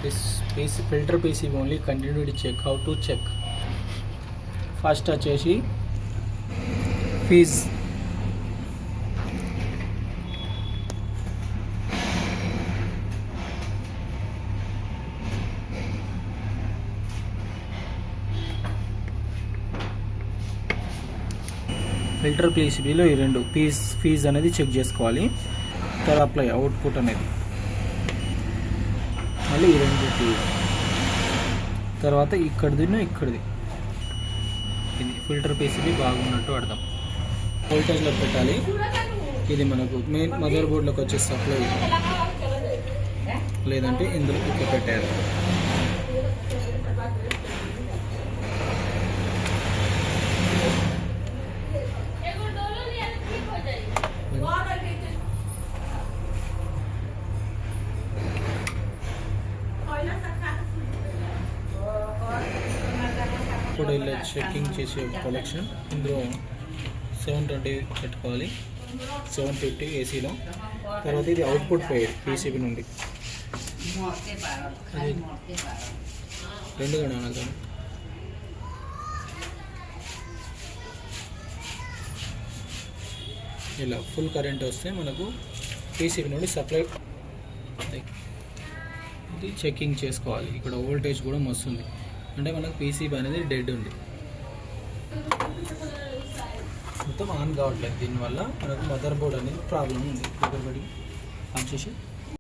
this filter PCB only continue to check. How to check? First వచ్చేసి fees filter PCBలో ఈ రెండు fees అనేది check చేసుకోవాలి. తర్వాత అప్లై అవుట్పుట్ అనేది మళ్ళీ ఈ రెండు తర్వాత ఇక్కడిది ఇది ఫిల్టర్ PCB బాగున్నట్టు అర్థం. వోల్టేజ్లో పెట్టాలి. ఇది మనకు మెయిన్ మదర్ బోర్డ్లోకి వచ్చే సప్లై, లేదంటే ఇందులో ఇక్కడ పెట్టారు. ఇప్పుడు ఇలా చెకింగ్ చేసే కలెక్షన్ ఇందులో 720 పెట్టుకోవాలి, 750 ఏసీలో. తర్వాత ఇది అవుట్పుట్ ఫైర్ PCB నుండి రెండు గణాలు. ఇలా ఫుల్ కరెంట్ వస్తే మనకు PCB నుండి సప్లై. ఇది చెకింగ్ చేసుకోవాలి. ఇక్కడ వోల్టేజ్ కూడా వస్తుంది, అంటే మనకు PCB అనేది డెడ్ ఉంది, మొత్తం ఆన్ కావట్లేదు. దీనివల్ల మనకు మదర్ బోర్డ్ అనేది ప్రాబ్లం ఉంది. దగ్గర పడి ఆన్ చేసి